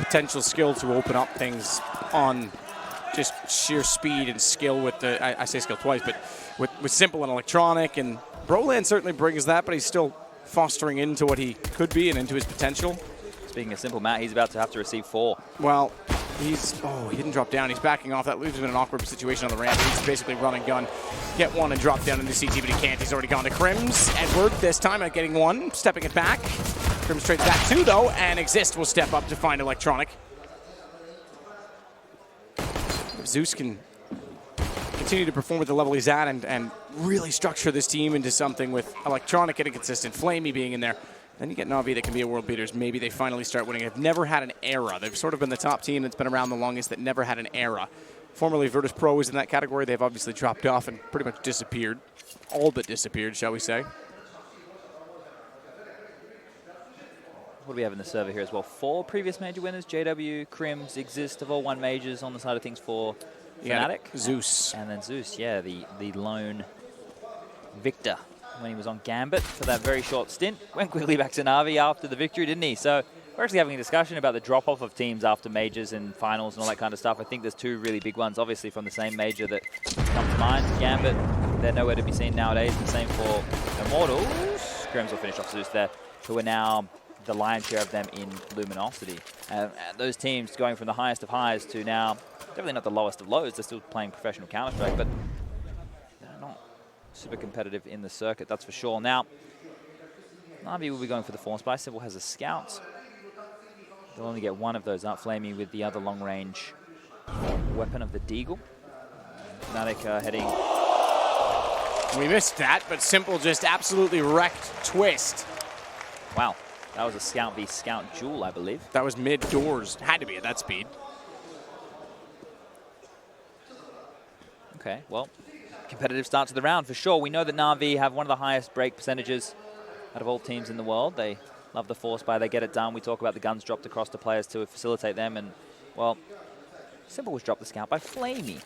potential skill to open up things on just sheer speed and skill with the, I say skill twice, but with Simple and Electronic. And Broland certainly brings that, but he's still fostering into what he could be and into his potential. Speaking of Simple, Matt, he's about to have to receive 4. Well, he didn't drop down. He's backing off. That leaves him in an awkward situation on the ramp. He's basically run and gun, get one and drop down into CT, but he can't. He's already gone to Crims. Edward this time at getting one, stepping it back. Crims trades back 2 though, and Exist will step up to find Electronic. If Zeus can continue to perform at the level he's at and really structure this team into something with Electronic getting consistent, Flamey being in there, then you get Navi that can be a world beaters. Maybe they finally start winning. They've never had an era. They've sort of been the top team that's been around the longest that never had an era. Formerly Virtus Pro was in that category. They've obviously dropped off and pretty much disappeared. All but disappeared, shall we say. What do we have in the server here as well? 4 previous major winners, JW, Crims, Exist, have all won majors on the side of things for Fnatic. Yeah, Zeus. And then Zeus, yeah, the lone victor when he was on Gambit for that very short stint. Went quickly back to Navi after the victory, didn't he? So we're actually having a discussion about the drop-off of teams after majors and finals and all that kind of stuff. I think there's 2 really big ones, obviously from the same major that come to mind. Gambit, they're nowhere to be seen nowadays. The same for Immortals. Crims will finish off Zeus there, who are now the lion's share of them in Luminosity. And those teams going from the highest of highs to now, definitely not the lowest of lows. They're still playing professional Counter-Strike, but they're not super competitive in the circuit, that's for sure. Now, Navi will be going for the Force Spy. Simple has a Scout. They'll only get one of those up. Flamey with the other long-range weapon of the Deagle. Fnatic heading... We missed that, but Simple just absolutely wrecked Twist. Wow. That was a Scout v Scout duel, I believe. That was mid-doors. Had to be at that speed. Okay, well, competitive start to the round for sure. We know that Navi have one of the highest break percentages out of all teams in the world. They love the Force Buy. They get it done. We talk about the guns dropped across to players to facilitate them. And, well, Simple was dropped the Scout by Flamey.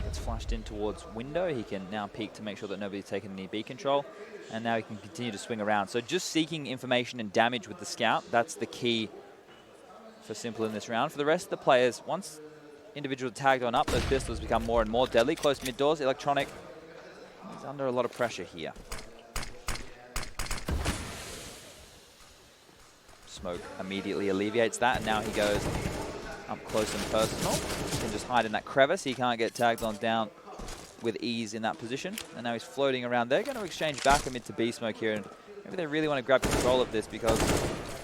It's flashed in towards Window. He can now peek to make sure that nobody's taken any B control. And now he can continue to swing around. So just seeking information and damage with the Scout, that's the key for Simple in this round. For the rest of the players, once individual tagged on up, those pistols become more and more deadly. Close mid-doors, Electronic is under a lot of pressure here. Smoke immediately alleviates that, and now he goes up close and personal. He can just hide in that crevice. He can't get tagged on down with ease in that position. And now he's floating around. They're going to exchange back a mid to B smoke here, and maybe they really want to grab control of this because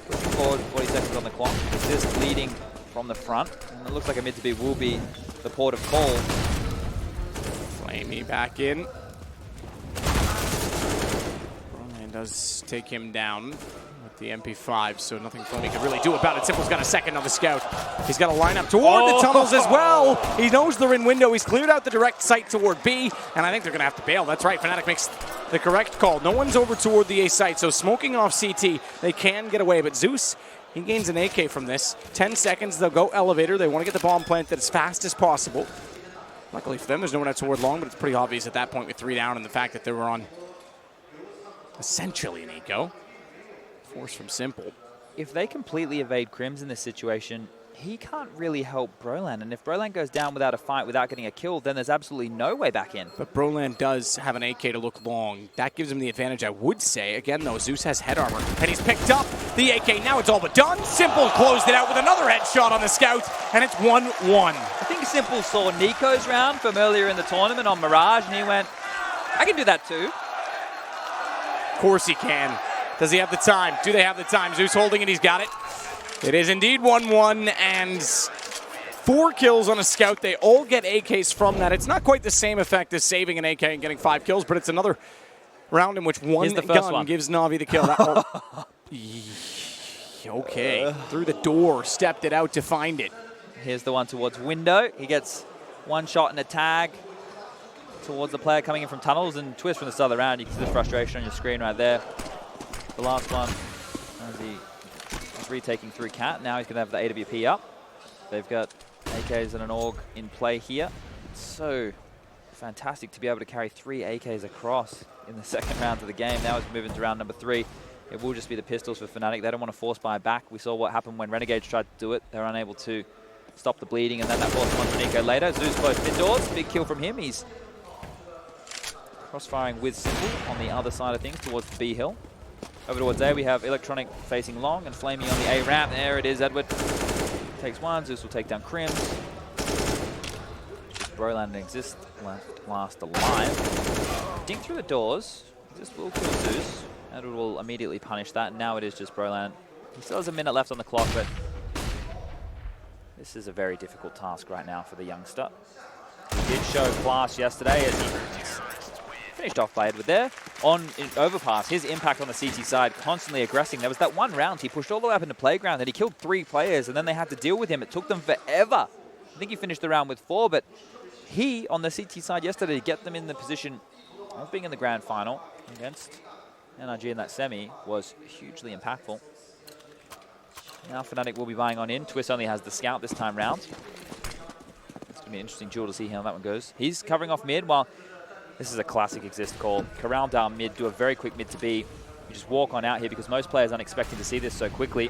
pushing forward 40 seconds on the clock. This leading from the front, and it looks like a mid to B will be the port of call. Flamey back in. And does take him down with the MP5, so nothing Flamey could really do about it. Simple's got a second on the Scout. He's got a lineup toward the tunnels as well. He knows they're in window. He's cleared out the direct sight toward B, and I think they're going to have to bail. That's right, Fnatic makes the correct call. No one's over toward the A site, so smoking off CT, they can get away, but Zeus, he gains an AK from this. 10 seconds, they'll go elevator. They want to get the bomb planted as fast as possible. Luckily for them, there's no one out toward long, but it's pretty obvious at that point with 3 down and the fact that they were on essentially an eco. Force from Simple. If they completely evade Crims in this situation, he can't really help Broland. And if Broland goes down without a fight, without getting a kill, then there's absolutely no way back in. But Broland does have an AK to look long. That gives him the advantage, I would say. Again, though, Zeus has head armor, and he's picked up the AK. Now it's all but done. Simple closed it out with another headshot on the Scout, and it's 1-1. I think Simple saw Nico's round from earlier in the tournament on Mirage, and he went, I can do that too. Of course he can. Does he have the time? Do they have the time? Zeus holding it. He's got it. It is indeed 1-1, and 4 kills on a Scout. They all get AKs from that. It's not quite the same effect as saving an AK and getting 5 kills, but it's another round in which one gun gives Navi the kill. Okay. Through the door, stepped it out to find it. Here's the one towards Window. He gets one shot and a tag towards the player coming in from tunnels, and Twist from the start of the round. You can see the frustration on your screen right there. The last one, as he was retaking through Cat. Now he's going to have the AWP up. They've got AKs and an AUG in play here. It's so fantastic to be able to carry 3 AKs across in the second round of the game. Now it's moving to round number 3. it will just be the pistols for Fnatic. They don't want to force buy back. We saw what happened when Renegades tried to do it. They're unable to stop the bleeding, and then that forced them onto Nico later. Zeus close mid doors. Big kill from him. He's cross-firing with Simple on the other side of things towards the B hill. Over towards A, we have Electronic facing long and Flamey on the A ramp. There it is. Edward takes one. Zeus will take down Crims. Broland and Exist last alive. Dink through the doors. Exist will kill Zeus. Edward will immediately punish that. And now it is just Broland. He still has a minute left on the clock, but this is a very difficult task right now for the youngster. He did show class yesterday as he finished off by Edward there. On Overpass, his impact on the CT side, constantly aggressing. There was that one round he pushed all the way up into Playground and he killed 3 players, and then they had to deal with him. It took them forever. I think he finished the round with 4, but he, on the CT side yesterday, to get them in the position of being in the grand final against NRG in that semi was hugely impactful. Now Fnatic will be buying on in. Twist only has the scout this time round. It's going to be an interesting duel to see how that one goes. He's covering off mid while this is a classic Exist call. Corral down mid, do a very quick mid to B. You just walk on out here because most players aren't expecting to see this so quickly.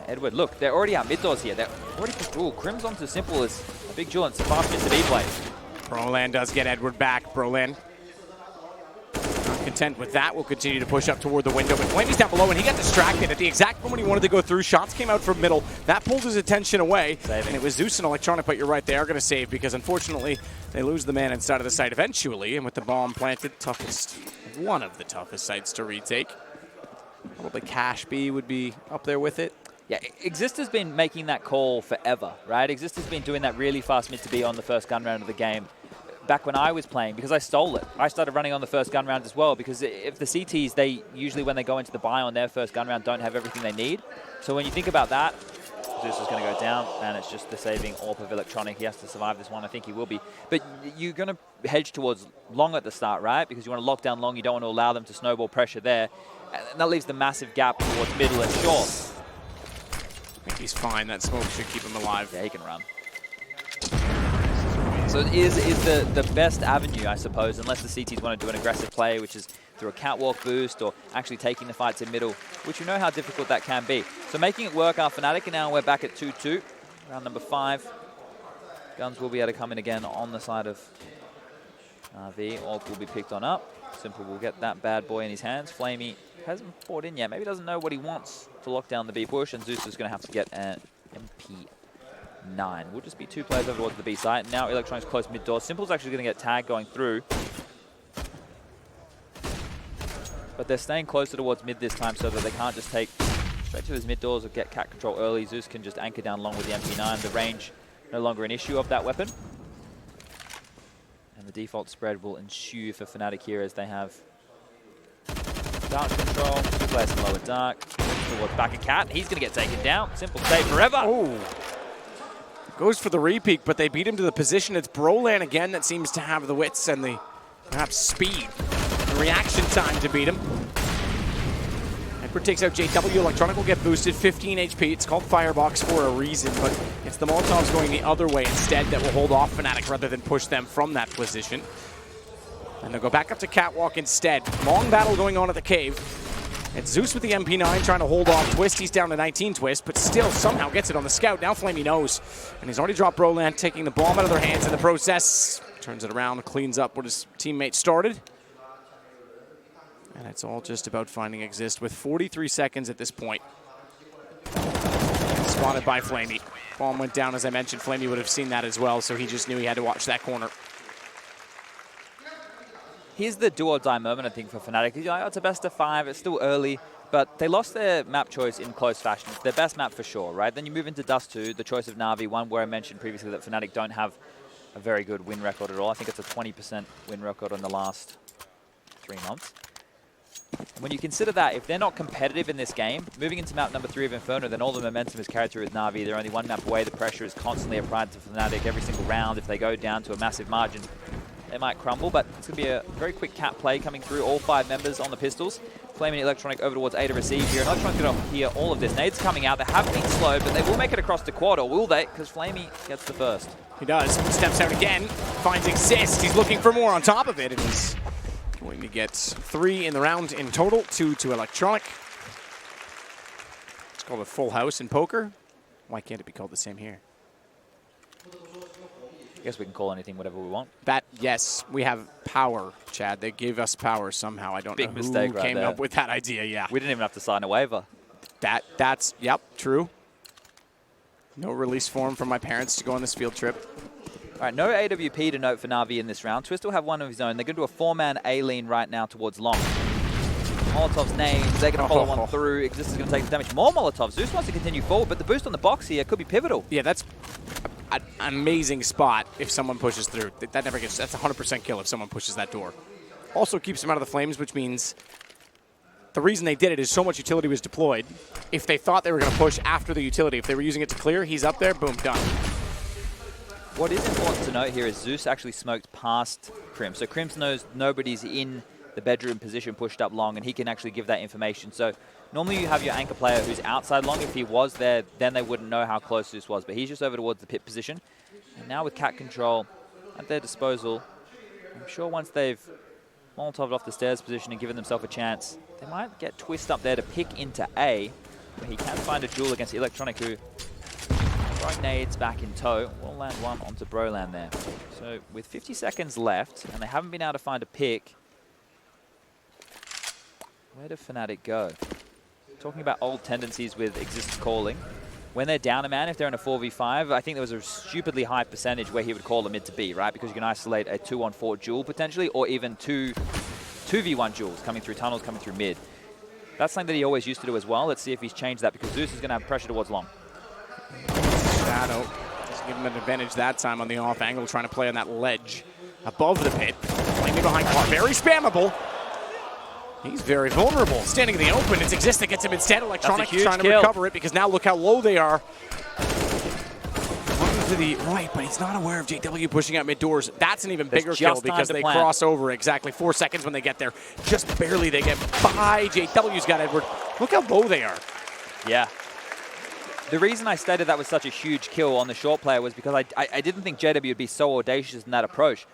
Edward, look, they're already out mid doors here. They're already pushed. Ooh, Crim's onto Simple as a big duel and it's a fast mid to B play. Broland does get Edward back. Broland not content with that. Will continue to push up toward the window, but Flamey's down below and he got distracted at the exact moment he wanted to go through. Shots came out from middle. That pulled his attention away. Saving. And it was Zeus and Electronic, but you're right, they are going to save because unfortunately they lose the man inside of the site eventually, and with the bomb planted, one of the toughest sites to retake. Probably Cash B would be up there with it. Yeah, Exist has been making that call forever, right? Exist has been doing that really fast mid to B on the first gun round of the game. Back when I was playing, because I stole it, I started running on the first gun round as well, because if the CTs, they usually when they go into the buy on their first gun round don't have everything they need. So when you think about that, Zeus is going to go down, and it's just the saving AWP of Electronic. He has to survive this one. I think he will be. But you're going to hedge towards long at the start, right? Because you want to lock down long. You don't want to allow them to snowball pressure there. And that leaves the massive gap towards middle and short. I think he's fine. That smoke should keep him alive. Yeah, he can run. So it is the best avenue, I suppose, unless the CTs want to do an aggressive play, which is through a catwalk boost or actually taking the fights in middle, which you know how difficult that can be. So making it work are Fnatic, and now we're back at 2-2. Round number 5. Guns will be able to come in again on the side of Navi. AWP will be picked on up. Simple will get that bad boy in his hands. Flamey hasn't fought in yet. Maybe doesn't know what he wants to lock down the B push, and Zeus is going to have to get an MP9. Will just be 2 players over towards the B site. Now Electronic's close mid door. Simple's actually going to get tagged going through. But they're staying closer towards mid this time so that they can't just take straight to his mid doors or get cat control early. Zeus can just anchor down long with the MP9. The range no longer an issue of that weapon. And the default spread will ensue for Fnatic here as they have dark control. 2 players in lower dark. Towards back of Cat. He's going to get taken down. Simple stay forever. Oh. Goes for the repeat, but they beat him to the position. It's Broland again that seems to have the wits and the perhaps speed and reaction time to beat him. Edward takes out JW. Electronic will get boosted, 15 HP. It's called Firebox for a reason, but it's the Molotovs going the other way instead that will hold off Fnatic rather than push them from that position. And they'll go back up to Catwalk instead. Long battle going on at the cave. It's Zeus with the MP9 trying to hold off Twist. He's down to 19 Twist, but still somehow gets it on the scout. Now Flamey knows. And he's already dropped Broland, taking the bomb out of their hands in the process. Turns it around, cleans up what his teammate started. And it's all just about finding Exist with 43 seconds at this point. Spotted by Flamey. Bomb went down, as I mentioned. Flamey would have seen that as well, so he just knew he had to watch that corner. Here's the do-or-die moment, I think, for Fnatic. You're like, oh, it's a best of 5, it's still early, but they lost their map choice in close fashion. It's their best map for sure, right? Then you move into Dust 2, the choice of Navi, one where I mentioned previously that Fnatic don't have a very good win record at all. I think it's a 20% win record in the last 3 months. When you consider that, if they're not competitive in this game, moving into map number 3 of Inferno, then all the momentum is carried through with Navi. They're only 1 map away. The pressure is constantly applied to Fnatic every single round. If they go down to a massive margin, they might crumble, but it's going to be a very quick cat play coming through. All 5 members on the pistols. Flaming Electronic over towards A to receive here. And Electronic's going to hear all of this. Nades coming out. They have been slowed, but they will make it across the quad, or will they? Because Flamey gets the first. He does. Steps out again. Finds Exist. He's looking for more on top of it, and he's Going to get 3 in the round in total, 2 to Electronic. It's called a full house in poker. Why can't it be called the same here? I guess we can call anything whatever we want. That, yes, we have power, Chad. They gave us power somehow. I don't know who came up with that idea, yeah. We didn't even have to sign a waiver. That's, yep, true. No release form from my parents to go on this field trip. All right, no AWP to note for Navi in this round. Twist will have one of his own. They're going to do a 4-man A-lean right now towards long. Molotov's names, they're going to follow one through. Exist is going to take the damage. More Molotov. Zeus wants to continue forward, but the boost on the box here could be pivotal. Yeah, that's an amazing spot if someone pushes through. That never gets, that's 100% kill if someone pushes that door. Also keeps them out of the flames, which means the reason they did it is so much utility was deployed. If they thought they were going to push after the utility, if they were using it to clear, he's up there, boom, done. What is important to note here is Zeus actually smoked past Crim. So Crim knows nobody's in the bedroom position pushed up long, and he can actually give that information. So normally you have your anchor player who's outside long. If he was there, then they wouldn't know how close Zeus was. But he's just over towards the pit position. And now with cat control at their disposal, I'm sure once they've Molotoved off the stairs position and given themselves a chance, they might get Twist up there to pick into A, where he can find a duel against Electronic, who throwing nades back in tow. Will land one onto Broland there. So with 50 seconds left, and they haven't been able to find a pick, where do Fnatic go? Talking about old tendencies with Exist calling. When they're down a man, if they're in a 4v5, I think there was a stupidly high percentage where he would call a mid to B, right? Because you can isolate a 2-on-4 duel potentially, or even 2v1 duels coming through tunnels, coming through mid. That's something that he always used to do as well. Let's see if he's changed that, because Zeus is going to have pressure towards long. Shadow doesn't give him an advantage that time on the off angle, trying to play on that ledge above the pit. Flaming behind car, very spammable. He's very vulnerable. Standing in the open, it's Exist that gets him instead. Electronic trying to recover it, because now look how low they are. Running to the right, but he's not aware of JW pushing out mid doors. That's an even bigger kill because they cross over exactly 4 seconds when they get there. Just barely they get by. JW's got Edward. Look how low they are. Yeah. The reason I stated that was such a huge kill on the short player was because I didn't think JW would be so audacious in that approach.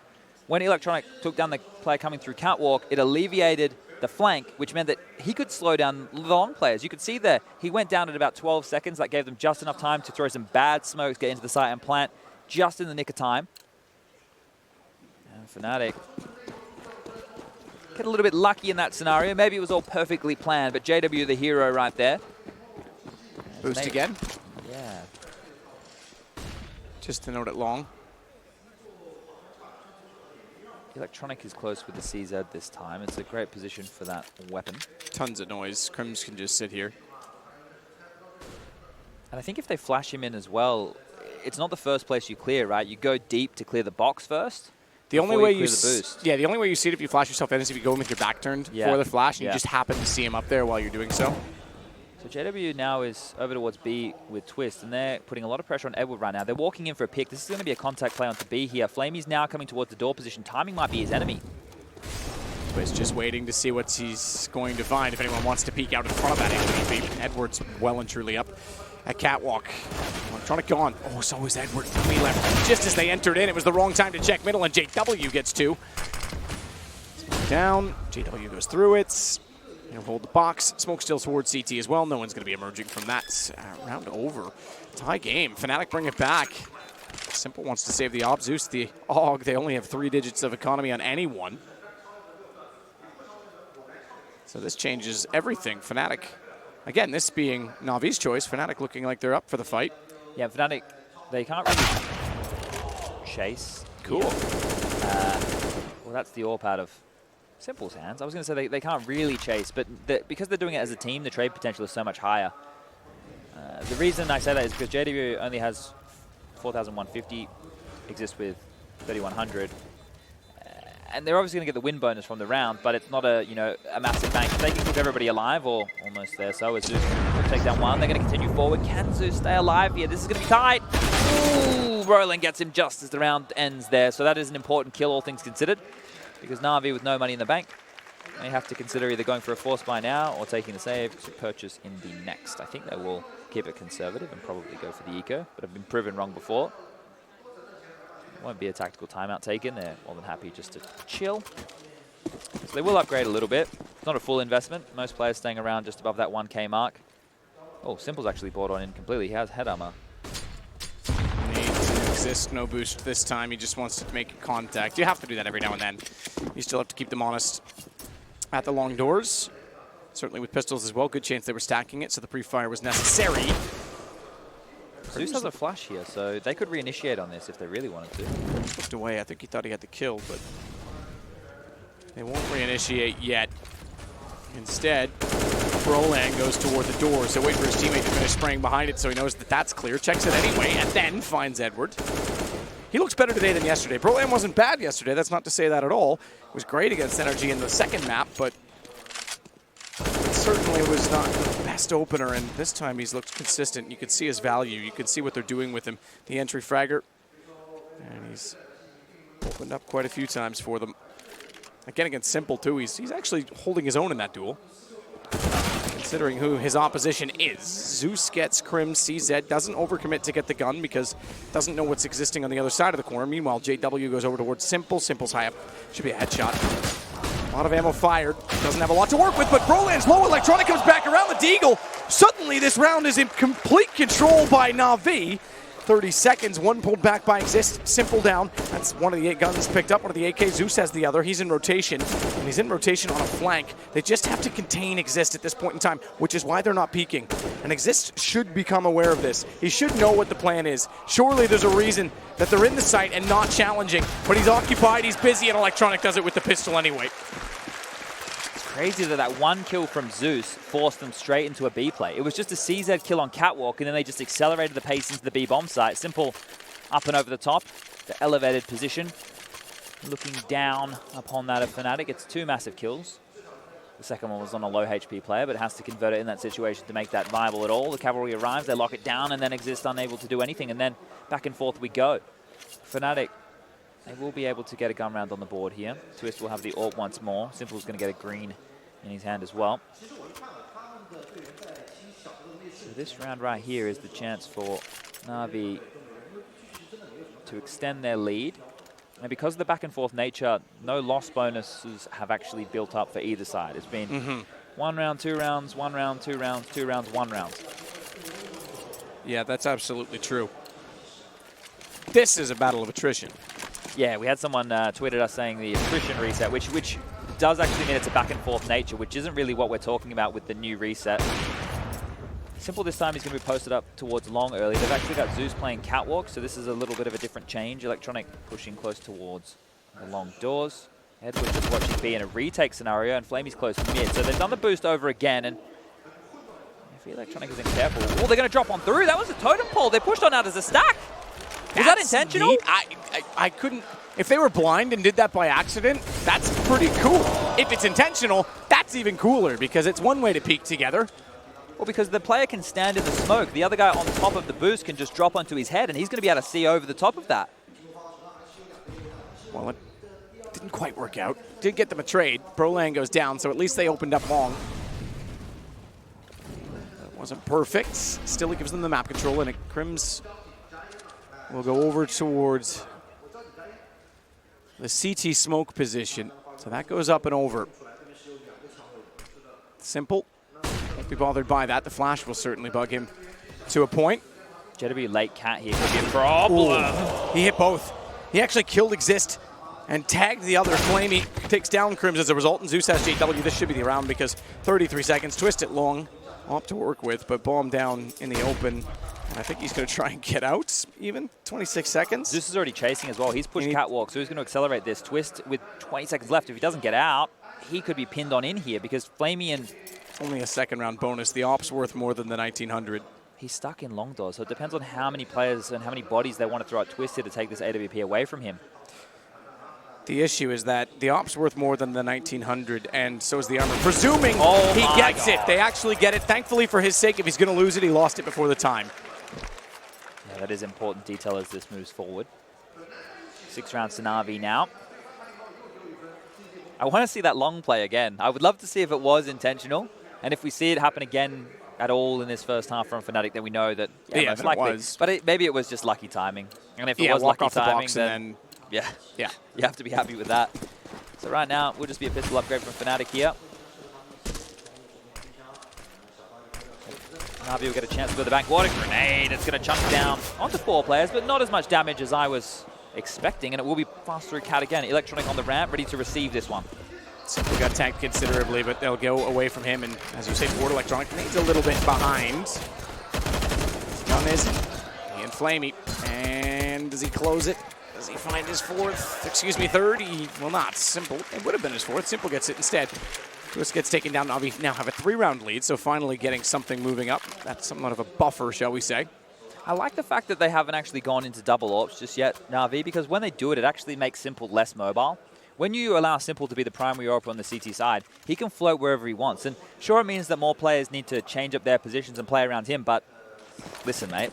When Electronic took down the player coming through catwalk, it alleviated the flank, which meant that he could slow down the long players. You could see there, he went down at about 12 seconds. That gave them just enough time to throw some bad smokes, get into the site and plant just in the nick of time. And Fnatic get a little bit lucky in that scenario. Maybe it was all perfectly planned, but JW the hero right there. Boost again. Yeah. Just to note it long. Electronic is close with the CZ this time. It's a great position for that weapon. Tons of noise. Crims can just sit here. And I think if they flash him in as well, it's not the first place you clear, right? You go deep to clear the box first. The only way you the only way you see it if you flash yourself in is if you go in with your back turned for the flash, and you just happen to see him up there while you're doing so. So JW now is over towards B with Twist, and they're putting a lot of pressure on Edward right now. They're walking in for a pick. This is going to be a contact play onto B here. Flamey's now coming towards the door position. Timing might be his enemy. Twist just waiting to see what he's going to find if anyone wants to peek out in front of that HVP. Edward's well and truly up at catwalk. Electronic gone. Oh, so is Edward. We left just as they entered in. It was the wrong time to check middle, and JW gets 2. Down. JW goes through it. He'll hold the box. Smoke still towards CT as well. No one's going to be emerging from that. Round over. Tie game. Fnatic bring it back. Simple wants to save the op. Zeus, the AUG. They only have 3 digits of economy on anyone. So this changes everything. Fnatic, again, this being Navi's choice. Fnatic looking like they're up for the fight. Yeah, Fnatic, they can't really chase. Cool. Well, that's the AWP out of Simple's hands. I was going to say they can't really chase, but because they're doing it as a team, the trade potential is so much higher. The reason I say that is because JW only has 4,150, Exists with 3,100. And they're obviously going to get the win bonus from the round, but it's not a massive bank. If they can keep everybody alive, or almost there, so as Zeus will take down one. They're going to continue forward. Can Zeus stay alive here? This is going to be tight. Ooh, Roland gets him just as the round ends there. So that is an important kill, all things considered, because Navi with no money in the bank, they have to consider either going for a force buy now or taking the save to purchase in the next. I think they will keep it conservative and probably go for the eco, but have been proven wrong before. Won't be a tactical timeout taken. They're more than happy just to chill. So they will upgrade a little bit. It's not a full investment. Most players staying around just above that 1K mark. Oh, Simple's actually bought on in completely. He has head armor. Needs to exist, no boost this time. He just wants to make contact. You have to do that every now and then. You still have to keep them honest at the long doors. Certainly with pistols as well. Good chance they were stacking it, so the pre-fire was necessary. Zeus has a flash here, so they could reinitiate on this if they really wanted to. Looked away. I think he thought he had the kill, but they won't reinitiate yet. Instead, Brolan goes toward the door, so wait for his teammate to finish spraying behind it so he knows that that's clear. Checks it anyway, and then finds Edward. He looks better today than yesterday. Brolan wasn't bad yesterday. That's not to say that at all. It was great against Energy in the second map, but it certainly was not the best opener, and this time he's looked consistent. You can see his value. You can see what they're doing with him. The entry fragger, and he's opened up quite a few times for them. Again, against Simple, too. He's actually holding his own in that duel, considering who his opposition is. Zeus gets Crim, CZ, doesn't overcommit to get the gun because doesn't know what's existing on the other side of the corner. Meanwhile, JW goes over towards Simple. Simple's high up. Should be a headshot. A lot of ammo fired. Doesn't have a lot to work with, but Brolan's low. Electronic comes back around the Deagle. Suddenly, this round is in complete control by Navi. 30 seconds, one pulled back by Exist, Simple down. That's one of the 8 guns picked up, one of the AK. Zeus has the other. He's in rotation, and he's in rotation on a flank. They just have to contain Exist at this point in time, which is why they're not peeking. And Exist should become aware of this. He should know what the plan is. Surely there's a reason that they're in the site and not challenging, but he's occupied, he's busy, and Electronic does it with the pistol anyway. Crazy that one kill from Zeus forced them straight into a B play. It was just a CZ kill on Catwalk, and then they just accelerated the pace into the B bomb site. Simple up and over the top, the elevated position. Looking down upon that of Fnatic. It's 2 massive kills. The second one was on a low HP player, but has to convert it in that situation to make that viable at all. The cavalry arrives, they lock it down, and then Exist unable to do anything, and then back and forth we go. Fnatic, they will be able to get a gun round on the board here. Twist will have the AWP once more. Simple's going to get a green in his hand as well. So this round right here is the chance for Navi to extend their lead. And because of the back and forth nature, no loss bonuses have actually built up for either side. It's been 1 round, 2 rounds, 1 round, 2 rounds, 2 rounds, 1 round. Yeah, that's absolutely true. This is a battle of attrition. Yeah, we had someone tweeted us saying the attrition reset, which does actually mean it's a back and forth nature, which isn't really what we're talking about with the new reset. Simple this time, he's going to be posted up towards long early. They've actually got Zeus playing Catwalk, so this is a little bit of a different change. Electronic pushing close towards the long doors. Edward just watching B in a retake scenario, and Flamey's close to mid. So they've done the boost over again, and if Electronic isn't careful, oh, they're going to drop on through. That was a totem pole. They pushed on out as a stack. Was that intentional? Neat. I couldn't. If they were blind and did that by accident, that's pretty cool. If it's intentional, that's even cooler because it's one way to peek together. Well, because the player can stand in the smoke. The other guy on top of the boost can just drop onto his head, and he's going to be able to see over the top of that. Well, it didn't quite work out. Did get them a trade. Brolan goes down, so at least they opened up long. That wasn't perfect. Still, it gives them the map control, and Crims will go over towards the CT smoke position. So that goes up and over. Simple. Won't be bothered by that. The flash will certainly bug him to a point. JW late cat here could be a problem. Ooh. He hit both. He actually killed Exist and tagged the other. Flamey takes down Crims as a result, and Zeus has JW. This should be the round because 33 seconds. Twist it long. Up to work with, but bomb down in the open. And I think he's going to try and get out even. 26 seconds. Zeus is already chasing as well. He's pushed Catwalk, so he's going to accelerate this. Twist with 20 seconds left. If he doesn't get out, he could be pinned on in here because Flamey and... Only a second round bonus. The op's worth more than the 1900. He's stuck in long doors, so it depends on how many players and how many bodies they want to throw at Twisted to take this AWP away from him. The issue is that the op's worth more than the 1900, and so is the armor. Presuming he gets it. They actually get it. Thankfully for his sake, if he's going to lose it, he lost it before the time. Yeah, that is important detail as this moves forward. 6 rounds to Navi now. I want to see that long play again. I would love to see if it was intentional, and if we see it happen again at all in this first half from Fnatic, then we know that most likely. Was. But maybe it was just lucky timing. And if it was lucky timing, then... Yeah, yeah, you have to be happy with that. So right now, we'll just be a pistol upgrade from Fnatic here. Navi will get a chance to go to the bank. What a grenade. It's going to chunk down onto 4 players, but not as much damage as I was expecting, and it will be passed through Cat again. Electronic on the ramp, ready to receive this one. Simple got tanked considerably, but they'll go away from him, and as you say, Ford Electronic needs a little bit behind. Gun is he and Flamey, and does he close it? Does he find his third? He will not. Simple, it would have been his fourth. Simple gets it instead. Twist gets taken down. Navi now have a 3-round lead, so finally getting something moving up. That's somewhat of a buffer, shall we say. I like the fact that they haven't actually gone into double AWPs just yet, Navi, because when they do it, it actually makes Simple less mobile. When you allow Simple to be the primary AWP on the CT side, he can float wherever he wants. And sure, it means that more players need to change up their positions and play around him, but listen, mate.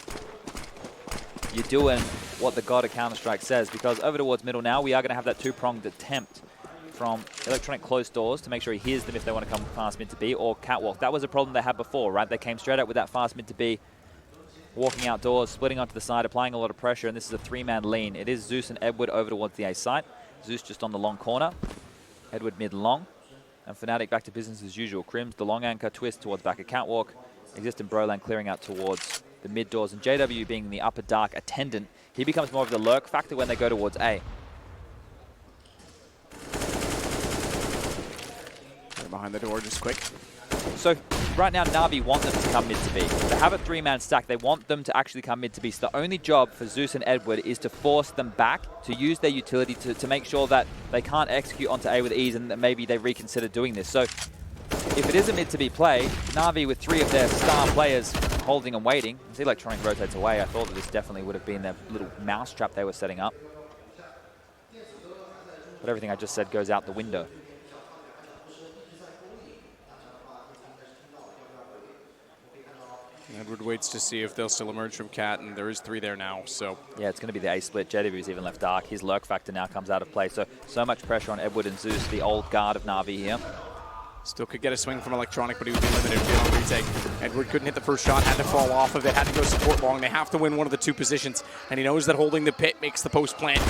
You're doing what the god of Counter-Strike says, because over towards middle now, we are going to have that 2-pronged attempt from Electronic closed doors to make sure he hears them if they want to come fast mid to B, or catwalk. That was a problem they had before, right? They came straight out with that fast mid to B, walking outdoors, splitting onto the side, applying a lot of pressure, and this is a 3-man lean. It is Zeus and Edward over towards the A site. Zeus just on the long corner, Edward mid-long, and Fnatic back to business as usual. Crims, the long anchor, Twist towards back of catwalk, Exist and Broland clearing out towards the mid doors, and JW being the upper dark attendant, he becomes more of the lurk factor when they go towards A. Behind the door just quick. So right now, Navi want them to come mid to B. They have a 3-man stack. They want them to actually come mid to B. So the only job for Zeus and Edward is to force them back, to use their utility to make sure that they can't execute onto A with ease, and that maybe they reconsider doing this. So if it is a mid to B play, Navi with 3 of their star players holding and waiting, as Electronic rotates away, I thought that this definitely would have been their little mousetrap they were setting up. But everything I just said goes out the window. Edward waits to see if they'll still emerge from Cat, and there is 3 there now, so. Yeah, it's going to be the A split. JW's even left dark. His lurk factor now comes out of play. So much pressure on Edward and Zeus, the old guard of Navi here. Still could get a swing from Electronic, but he would be limited beyond retake. Edward couldn't hit the first shot, had to fall off of it, had to go support long. They have to win one of the 2 positions, and he knows that holding the pit makes the post plant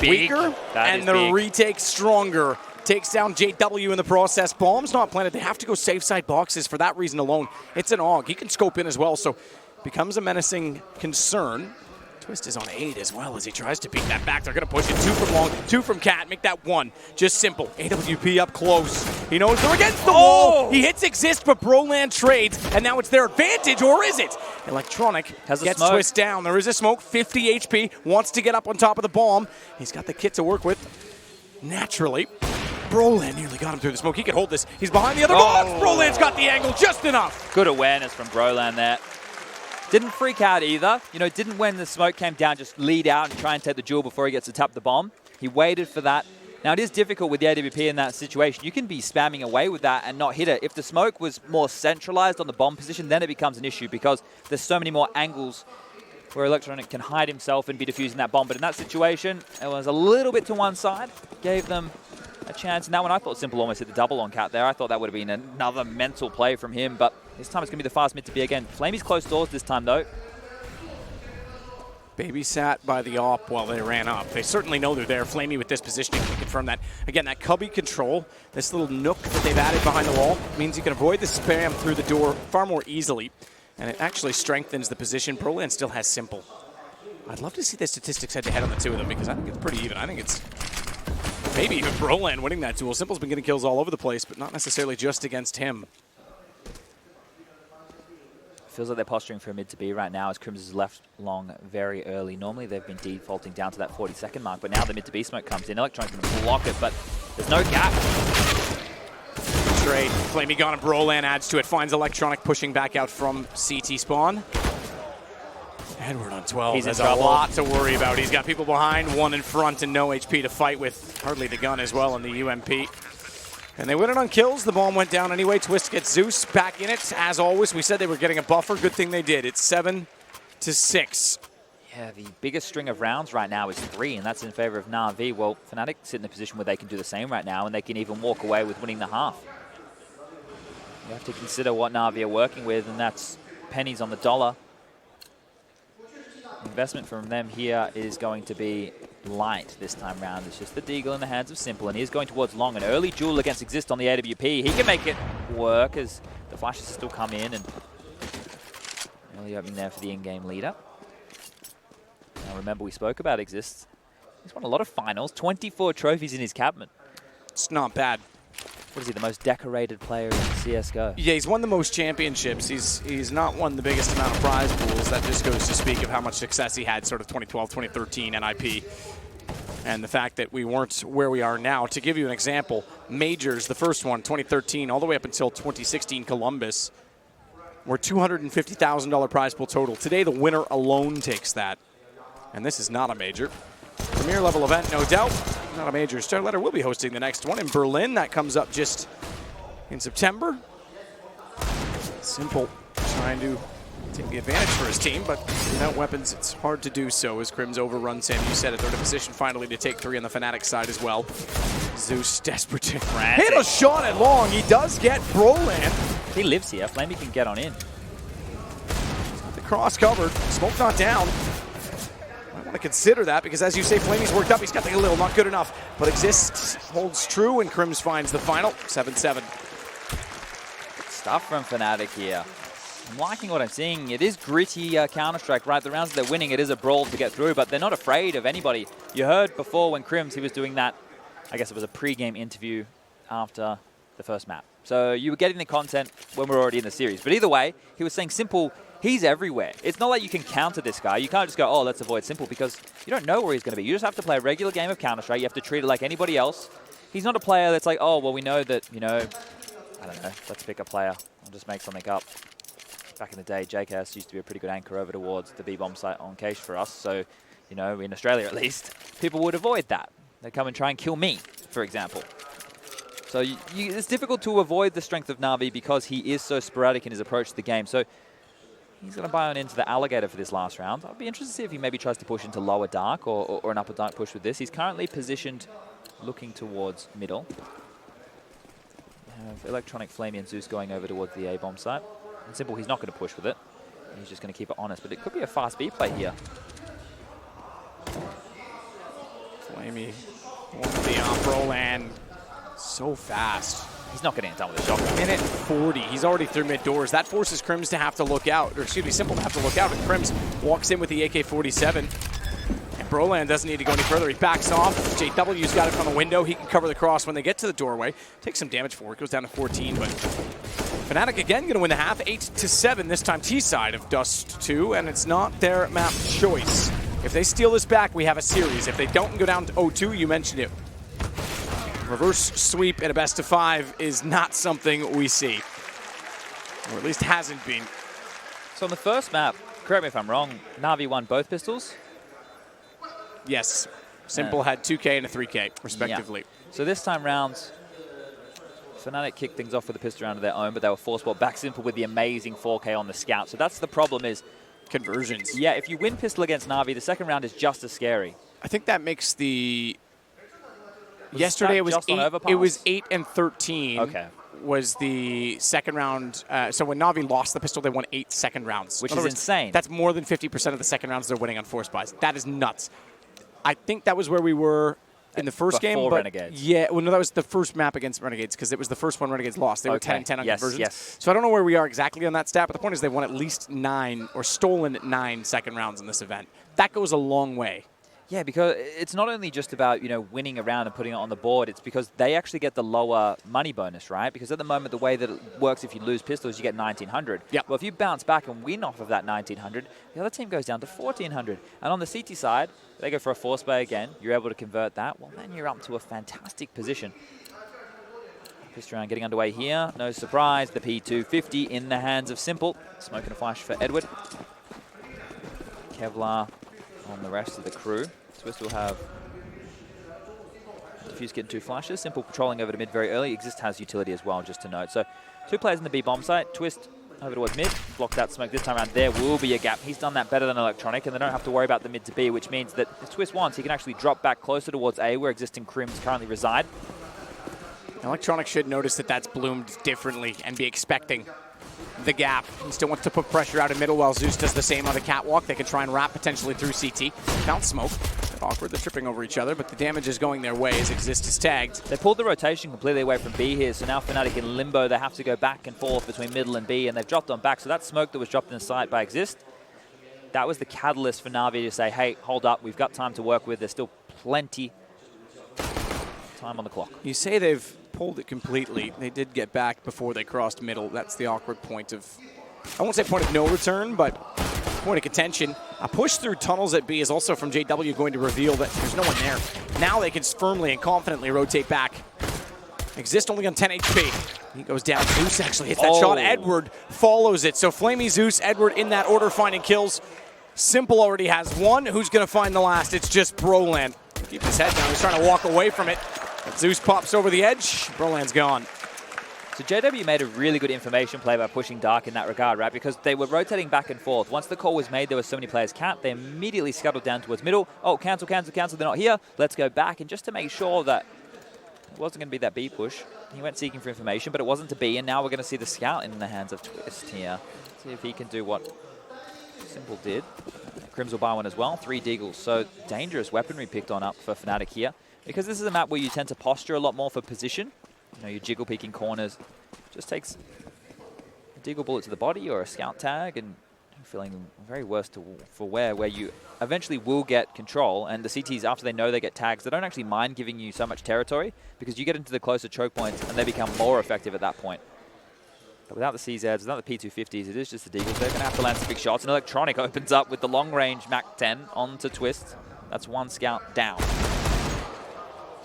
weaker, and the retake stronger. Takes down JW in the process. Bomb's not planted. They have to go safe side boxes for that reason alone. It's an AUG. He can scope in as well, so becomes a menacing concern. Twist is on 8 as well as he tries to beat that back. They're going to push it 2 from long, 2 from Cat. Make that 1. Just simple. AWP up close. He knows they're against the wall. He hits Exist, but Broland trades, and now it's their advantage, or is it? Electronic gets Twist down. There is a smoke. 50 HP. Wants to get up on top of the bomb. He's got the kit to work with. Naturally. Broland nearly got him through the smoke. He can hold this. He's behind the other box. Broland's got the angle just enough. Good awareness from Broland there. Didn't freak out either. You know, didn't when the smoke came down just lead out and try and take the jewel before he gets to tap the bomb. He waited for that. Now, it is difficult with the AWP in that situation. You can be spamming away with that and not hit it. If the smoke was more centralized on the bomb position, then it becomes an issue because there's so many more angles where Electronic can hide himself and be defusing that bomb. But in that situation, it was a little bit to one side. Gave them a chance. And that one, I thought Simple almost hit the double on Cat there. I thought that would have been another mental play from him, but this time it's going to be the fast mid to B again. Flamey's close doors this time, though. Babysat by the AWP while they ran up. They certainly know they're there. Flamey with this positioning can confirm that. Again, that cubby control, this little nook that they've added behind the wall, means you can avoid the spam through the door far more easily, and it actually strengthens the position. Broland still has Simple. I'd love to see the statistics head-to-head on the 2 of them, because I think it's pretty even. I think it's maybe even Broland winning that duel. Simple's been getting kills all over the place, but not necessarily just against him. Feels like they're posturing for a mid to B right now as Crims is left long very early. Normally they've been defaulting down to that 40-second mark, but now the mid to B smoke comes in. Electronic's going to block it, but there's no gap. Trade. Flamey gone and Broland adds to it. Finds Electronic pushing back out from CT spawn. Edward on 12 He's has in trouble. A lot to worry about. He's got people behind, 1 in front, and no HP to fight with. Hardly the gun as well in the UMP. And they win it on kills. The bomb went down anyway. Twist gets Zeus back in it. As always, we said they were getting a buffer. Good thing they did. It's 7-6. Yeah, the biggest string of rounds right now is 3, and that's in favor of Navi. Well, Fnatic sit in a position where they can do the same right now, and they can even walk away with winning the half. You have to consider what Navi are working with, and that's pennies on the dollar. Investment from them here is going to be light this time round. It's just the Deagle in the hands of Simple, and he's going towards long. An early duel against Exist on the AWP. He can make it work as the flashes still come in, and early opening there for the in-game leader. Now remember, we spoke about Exist. He's won a lot of finals, 24 trophies in his cabin. It's not bad. What is he, the most decorated player in CSGO? Yeah, he's won the most championships. He's not won the biggest amount of prize pools. That just goes to speak of how much success he had sort of 2012, 2013 NIP. And the fact that we weren't where we are now. To give you an example, Majors, the first one, 2013, all the way up until 2016 Columbus, were $250,000 prize pool total. Today, the winner alone takes that. And this is not a major. Premier level event, no doubt. Not a major. StarLetter will be hosting the next one in Berlin. That comes up just in September. Simple trying to take the advantage for his team, but without weapons, it's hard to do so as Crim's overrun Sam. You said it, they're in a position finally to take 3 on the Fnatic side as well. Zeus desperate to hit a shot at long. He does get Broland. He lives here. Flamey can get on in. The cross covered. Smoke not down. I want to consider that because, as you say, Flamey's worked up. He's got the little, not good enough. But Exists holds true, and Crims finds the final. 7-7. Stuff from Fnatic here. I'm liking what I'm seeing. It is gritty Counter-Strike, right? The rounds they're winning, it is a brawl to get through, but they're not afraid of anybody. You heard before when Crims, he was doing that, I guess it was a pre-game interview after the first map. So you were getting the content when we were already in the series. But either way, he was saying Simple, he's everywhere. It's not like you can counter this guy. You can't just go, oh, let's avoid Simple, because you don't know where he's going to be. You just have to play a regular game of Counter-Strike. You have to treat it like anybody else. He's not a player that's like, oh, well, we know that, you know, I don't know, let's pick a player. I'll just make something up. Back in the day, JKS used to be a pretty good anchor over towards the B-bomb site on Cache for us. So, you know, in Australia at least, people would avoid that. They'd come and try and kill me, for example. So it's difficult to avoid the strength of Navi because he is so sporadic in his approach to the game. So he's going to buy on into the Alligator for this last round. I'd be interested to see if he maybe tries to push into lower dark or an upper dark push with this. He's currently positioned looking towards middle. We have Electronic, Flamey, and Zeus going over towards the A-bomb site. And Simple, he's not going to push with it. He's just going to keep it honest, but it could be a fast B play here. Flamey wants the Broland so fast. He's not getting it done with a shotgun. Minute 40. He's already through mid doors. That forces Crims to have to look out, or excuse me, Simple to have to look out. And Crims walks in with the AK-47. And Broland doesn't need to go any further. He backs off. JW's got it on the window. He can cover the cross when they get to the doorway. Takes some damage for it. Goes down to 14, but Fnatic again going to win the half, 8-7 this time T-side of Dust 2, and it's not their map choice. If they steal this back, we have a series. If they don't and go down to 0-2, you mentioned it. Reverse sweep in a best of 5 is not something we see, or at least hasn't been. So on the first map, correct me if I'm wrong, Navi won both pistols? Yes. Simple had 2K and a 3K, respectively. Yeah. So this time round, Fnatic kicked things off with a pistol round of their own, but they were forced ball back Simple with the amazing 4K on the Scout. So that's the problem is conversions. Yeah, if you win pistol against Navi, the second round is just as scary. I think that makes the... Yesterday it was 8 and 13. Okay. Was the second round. So when Navi lost the pistol, they won 8 second rounds. Which is insane. That's more than 50% of the second rounds they're winning on force buys. That is nuts. I think that was where we were in the first game. Before Renegades. Yeah, well, no, that was the first map against Renegades because it was the first one Renegades lost. They were 10-10 on conversions. Yes. So I don't know where we are exactly on that stat, but the point is they won at least 9 or stolen 9 second rounds in this event. That goes a long way. Yeah, because it's not only just about, you know, winning a round and putting it on the board, it's because they actually get the lower money bonus, right? Because at the moment, the way that it works if you lose pistols, you get 1,900. Yep. Well, if you bounce back and win off of that 1,900, the other team goes down to 1,400. And on the CT side, they go for a force play again. You're able to convert that. Well, then you're up to a fantastic position. Pistol round getting underway here. No surprise, the P250 in the hands of Simple. Smoke and a flash for Edward. Kevlar on the rest of the crew. Twist will have Diffuse getting 2 flashes. Simple patrolling over to mid very early. Exist has utility as well, just to note. So 2 players in the B bomb site. Twist over towards mid. Block that smoke this time around. There will be a gap. He's done that better than Electronic, and they don't have to worry about the mid to B, which means that if Twist wants, he can actually drop back closer towards A, where existing Crims currently reside. Electronic should notice that that's bloomed differently and be expecting the gap. He still wants to put pressure out in middle while Zeus does the same on the catwalk. They can try and wrap potentially through CT. Bounce smoke. Awkward, they're tripping over each other, but the damage is going their way as Exist is tagged. They pulled the rotation completely away from B here, so now Fnatic in limbo. They have to go back and forth between middle and B, and they've dropped on back. So that smoke that was dropped in the site by Exist, that was the catalyst for Navi to say, hey, hold up, we've got time to work with. There's still plenty time on the clock. You say they've pulled it completely. They did get back before they crossed middle. That's the awkward point of, I won't say point of no return, but point of contention. A push through tunnels at B is also from JW going to reveal that there's no one there. Now they can firmly and confidently rotate back. Exist only on 10 HP. He goes down. Zeus actually hits that shot. Edward follows it. So Flamey, Zeus, Edward in that order finding kills. Simple already has one. Who's going to find the last? It's just Broland. Keep his head down. He's trying to walk away from it. But Zeus pops over the edge. Broland's gone. So JW made a really good information play by pushing Dark in that regard, right? Because they were rotating back and forth. Once the call was made, there were so many players camped. They immediately scuttled down towards middle. Oh, cancel, cancel, cancel. They're not here. Let's go back. And just to make sure that it wasn't going to be that B push, he went seeking for information, but it wasn't to B. And now we're going to see the scout in the hands of Twist here. See if he can do what Simple did. Crims will buy one as well. 3 Deagles. So dangerous weaponry picked on up for Fnatic here. Because this is a map where you tend to posture a lot more for position. You know, your jiggle peeking corners. Just takes a Deagle bullet to the body or a scout tag, and feeling very worse for where you eventually will get control. And the CTs, after they know they get tags, they don't actually mind giving you so much territory because you get into the closer choke points and they become more effective at that point. But without the CZs, without the P250s, it is just the Deagles. They're going to have to land some big shots. And Electronic opens up with the long-range Mach 10 onto Twist. That's one scout down.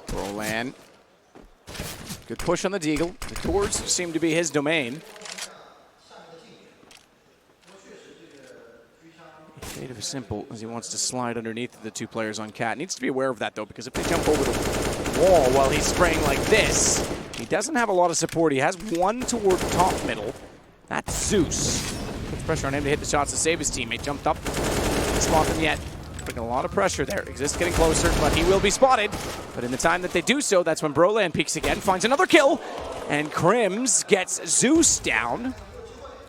Broland. Good push on the Deagle. The tours seem to be his domain. Fate of Simple as he wants to slide underneath the 2 players on Cat. Needs to be aware of that, though, because if they jump over the wall while he's spraying like this, he doesn't have a lot of support. He has one toward top middle. That's Zeus. Puts pressure on him to hit the shots to save his teammate. Jumped up. Didn't spot them yet. Putting a lot of pressure there. Exist getting closer, but he will be spotted. But in the time that they do so, that's when Broland peeks again, finds another kill, and Crims gets Zeus down.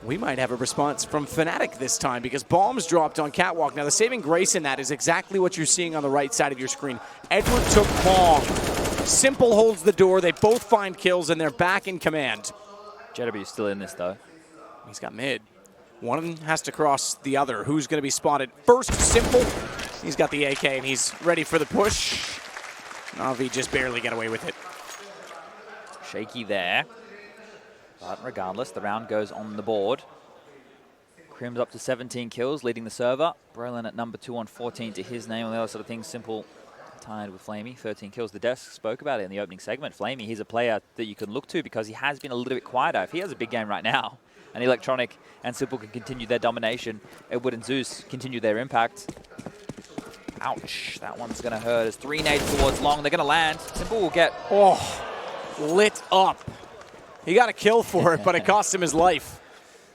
We might have a response from Fnatic this time because bombs dropped on Catwalk. Now, the saving grace in that is exactly what you're seeing on the right side of your screen. Edward took bomb. Simple holds the door. They both find kills, and they're back in command. JW is still in this, though. He's got mid. One of them has to cross the other. Who's going to be spotted first? Simple. He's got the AK, and he's ready for the push. Navi just barely get away with it. Shaky there. But regardless, the round goes on the board. Crims up to 17 kills, leading the server. Broland at number 2 on 14 to his name. On the other sort of things, Simple tied with Flamey. 13 kills. The desk spoke about it in the opening segment. Flamey, he's a player that you can look to because he has been a little bit quieter. If he has a big game right now, and Electronic and Simple can continue their domination, Edward and Zeus continue their impact. Ouch, that one's going to hurt. As 3 nades towards long, they're going to land. Simple will get... lit up. He got a kill for it, but it cost him his life.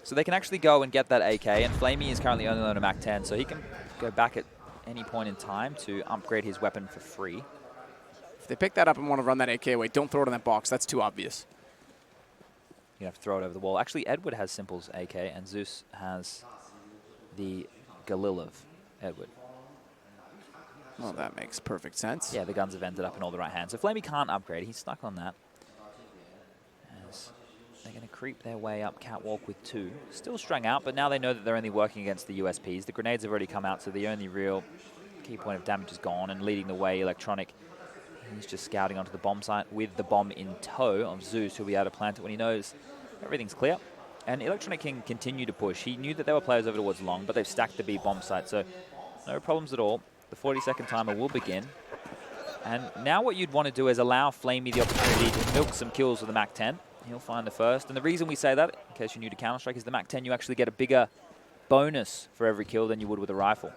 So they can actually go and get that AK, and Flamey is currently only on a Mach 10, so he can go back at any point in time to upgrade his weapon for free. If they pick that up and want to run that AK away, don't throw it in that box. That's too obvious. You have to throw it over the wall. Actually, Edward has Simple's AK, and Zeus has the Galil of Edward. Well, that makes perfect sense. Yeah, the guns have ended up in all the right hands. So Flamey can't upgrade. He's stuck on that. As they're going to creep their way up Catwalk with 2. Still strung out, but now they know that they're only working against the USPs. The grenades have already come out, so the only real key point of damage is gone. And leading the way, Electronic, he's just scouting onto the bomb site with the bomb in tow of Zeus, who'll be able to plant it when he knows everything's clear. And Electronic can continue to push. He knew that there were players over towards long, but they've stacked the B bomb site, so no problems at all. The 40-second timer will begin. And now what you'd want to do is allow Flamey the opportunity to milk some kills with the Mach 10. He'll find the first. And the reason we say that, in case you're new to Counter-Strike, is the Mach 10, you actually get a bigger bonus for every kill than you would with a rifle.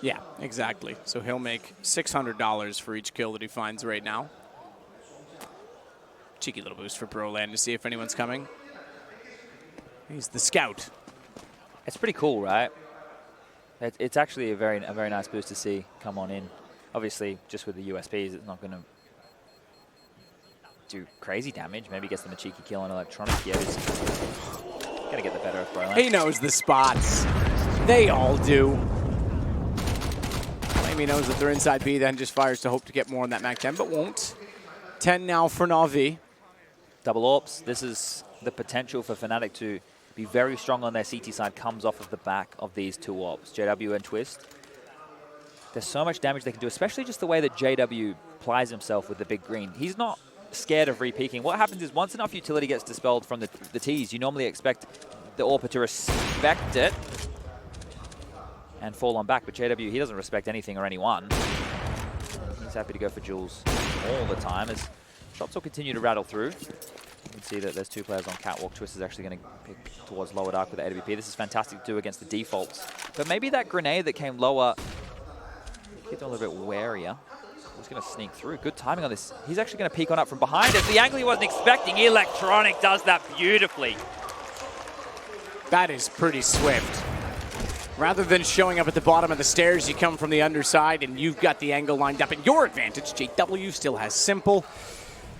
Yeah, exactly. So he'll make $600 for each kill that he finds right now. Cheeky little boost for Broland to see if anyone's coming. He's the scout. It's pretty cool, right? It's actually a very nice boost to see come on in. Obviously, just with the USPs, it's not going to do crazy damage. Maybe gets them a cheeky kill on Electronic. Yeah, he's got to get the better of Broland. He knows the spots. They all do. Flamey knows that they're inside B, then just fires to hope to get more on that Mac 10, but won't. 10 now for Navi. Double AWPs. This is the potential for Fnatic to be very strong on their CT side. Comes off of the back of these two AWPs, JW and Twist. There's so much damage they can do, especially just the way that JW plies himself with the big green. He's not scared of re-peeking. What happens is once enough utility gets dispelled from the T's, you normally expect the AWPer to respect it and fall on back, but JW, he doesn't respect anything or anyone. He's happy to go for Jules all the time as shots will continue to rattle through. You can see that there's two players on Catwalk. Twist is actually going to pick towards lower dark with the AWP. This is fantastic to do against the defaults. But maybe that grenade that came lower, keep them a little bit warier. He's going to sneak through. Good timing on this. He's actually going to peek on up from behind. It's the angle he wasn't expecting. Electronic does that beautifully. That is pretty swift. Rather than showing up at the bottom of the stairs, you come from the underside and you've got the angle lined up in your advantage. JW still has Simple.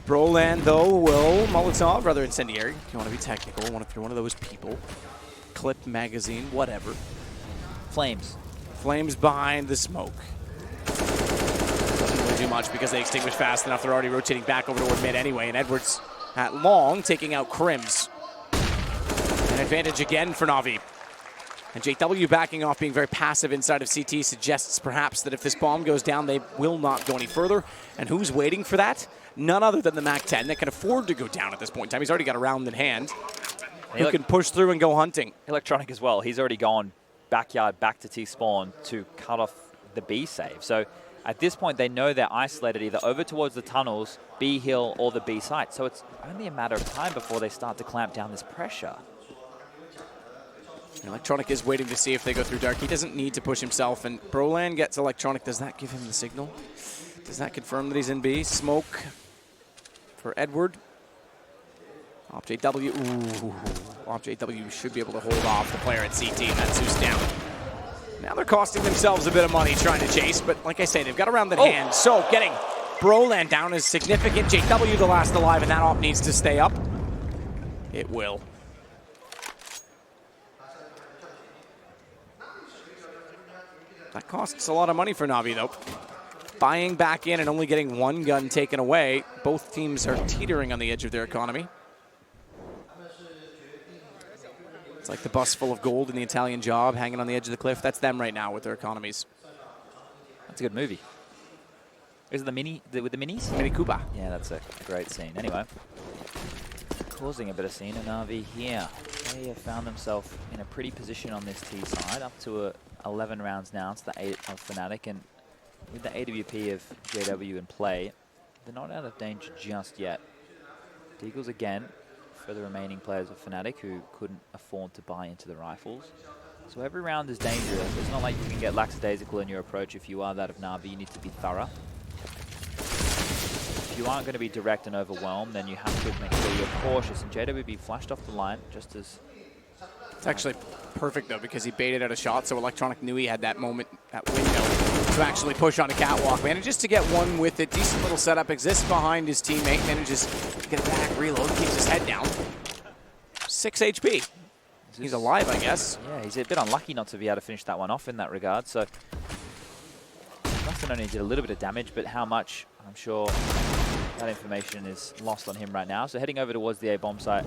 Broland, though, will Molotov, rather incendiary. If you want to be technical, if you're one of those people. Clip, magazine, whatever. Flames. Flames behind the smoke. Doesn't really do much because they extinguish fast enough. They're already rotating back over toward mid anyway, and Edwards at long taking out Crims. An advantage again for Navi. And JW backing off, being very passive inside of CT, suggests perhaps that if this bomb goes down, they will not go any further. And who's waiting for that? None other than the Mac 10 that can afford to go down at this point in time. He's already got a round in hand. Who can push through and go hunting. Electronic as well. He's already gone backyard back to T-spawn to cut off the B save. So at this point, they know they're isolated either over towards the tunnels, B hill, or the B site. So it's only a matter of time before they start to clamp down this pressure. Electronic is waiting to see if they go through dark. He doesn't need to push himself, and Broland gets Electronic. Does that give him the signal? Does that confirm that he's in B? Smoke for Edward. OpJW, ooh. OpJW should be able to hold off the player at CT, and that's Zeus down. Now they're costing themselves a bit of money trying to chase, but like I say, they've got a round in hand. So getting Broland down is significant. JW the last alive, and that op needs to stay up. It will. That costs a lot of money for Navi, though. Buying back in and only getting one gun taken away. Both teams are teetering on the edge of their economy. It's like the bus full of gold in the Italian Job hanging on the edge of the cliff. That's them right now with their economies. That's a good movie. Is it the mini, with the minis? Mini Cooper. Yeah, that's a great scene. Anyway, causing a bit of scene in Navi here. They have found themselves in a pretty position on this T side, up to 11 rounds now to the 8 of Fnatic, and with the AWP of JW in play, they're not out of danger just yet. Deagles again for the remaining players of Fnatic who couldn't afford to buy into the rifles. So every round is dangerous. It's not like you can get lackadaisical in your approach. If you are that of Navi, you need to be thorough. If you aren't going to be direct and overwhelmed, then you have to make sure you're cautious. And JWB flashed off the line just as... It's actually perfect, though, because he baited out a shot, so Electronic knew he had that moment, that window, to actually push on a catwalk. Manages to get one with it. Decent little setup. Exists behind his teammate. Manages to get a back reload. Keeps his head down. 6 HP. He's alive, I guess. Yeah, he's a bit unlucky not to be able to finish that one off in that regard. So, Rustin only did a little bit of damage, but how much, I'm sure that information is lost on him right now. So heading over towards the A-bomb site.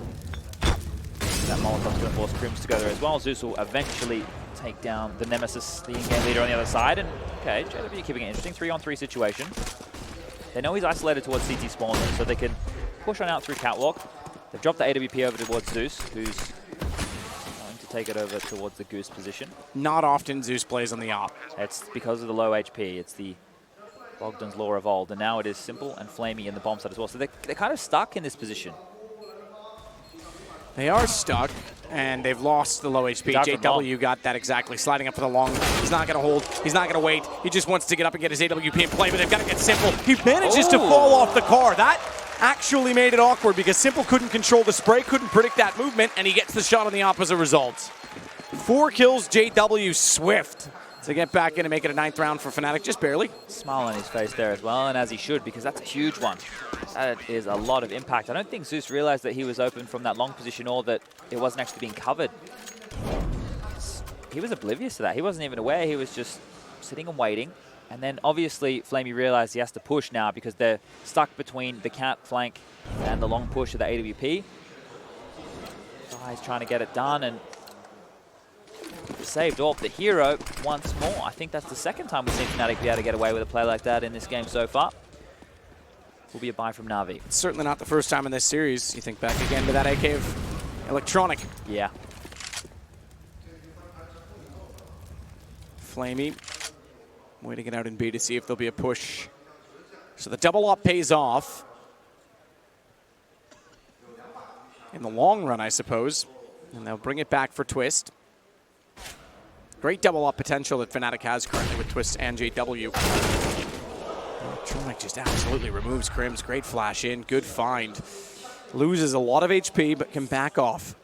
That Molotov's going to force Crims to go there as well. Zeus will eventually take down the Nemesis, the in-game leader on the other side. And, okay, JW keeping it interesting. 3-on-3 situation. They know he's isolated towards CT spawn, so they can push on out through Catwalk. They've dropped the AWP over towards Zeus, who's going to take it over towards the Goose position. Not often Zeus plays on the op. It's because of the low HP. It's the Bogdan's Law of old. And now it is Simple and Flamey in the bomb side as well. So they're kind of stuck in this position. They are stuck, and they've lost the low HP. JW got that exactly. Sliding up for the long. He's not going to hold. He's not going to wait. He just wants to get up and get his AWP in play, but they've got to get Simple. He manages to fall off the car. That actually made it awkward because Simple couldn't control the spray, couldn't predict that movement, and he gets the shot on the opposite result. 4 kills, JW swift to get back in and make it a 9th round for Fnatic, just barely. Smile on his face there as well, and as he should, because that's a huge one. That is a lot of impact. I don't think Zeus realized that he was open from that long position or that it wasn't actually being covered. He was oblivious to that. He wasn't even aware. He was just sitting and waiting. And then obviously Flamey realized he has to push now because they're stuck between the camp flank and the long push of the AWP. He's trying to get it done and saved off the hero once more. I think that's the second time we've seen Fnatic be able to get away with a play like that in this game so far. Will be a buy from Navi. It's certainly not the first time in this series. You think back again to that AK of Electronic. Yeah. Flamey waiting it out in B to see if there'll be a push. So the double op pays off. In the long run, I suppose. And they'll bring it back for Twist. Great double op potential that Fnatic has currently with Twist and JW. Electronic just absolutely removes Crims. Great flash in, good find. Loses a lot of HP, but can back off.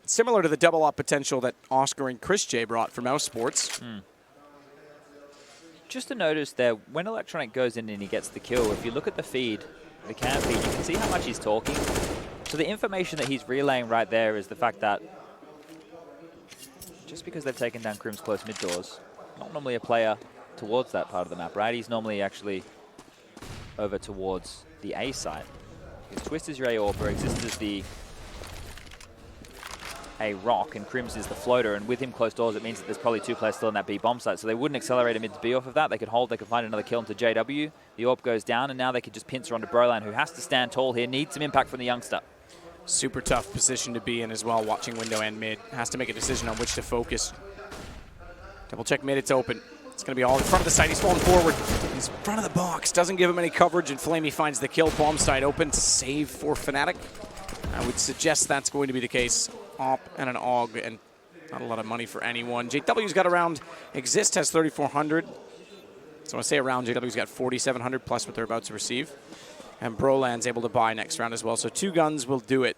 Similar to the double op potential that Oscar and Chris J brought from Mouse Sports. Just to notice there, when Electronic goes in and he gets the kill, if you look at the feed, the cam feed, you can see how much he's talking. So the information that he's relaying right there is the fact that just because they've taken down Crims close mid doors, not normally a player towards that part of the map, right? He's normally actually over towards the A side. Because Twist is your A AWP, Exist is the A rock, and Crims is the floater, and with him close doors, it means that there's probably two players still in that B bomb site, so they wouldn't accelerate a mid to B off of that. They could hold, they could find another kill into JW. The AWP goes down, and now they could just pincer onto Brolan, who has to stand tall here, needs some impact from the youngster. Super tough position to be in as well, watching window and mid. Has to make a decision on which to focus. Double check mid, it's open. It's going to be all in front of the site. He's falling forward. He's in front of the box. Doesn't give him any coverage, and Flamey finds the kill. Bomb site open. Save for Fnatic. I would suggest that's going to be the case. Op and an AUG, and not a lot of money for anyone. JW's got around, Exist has 3,400. So I say around, JW's got 4,700 plus what they're about to receive. And Brolan's able to buy next round as well. So 2 guns will do it.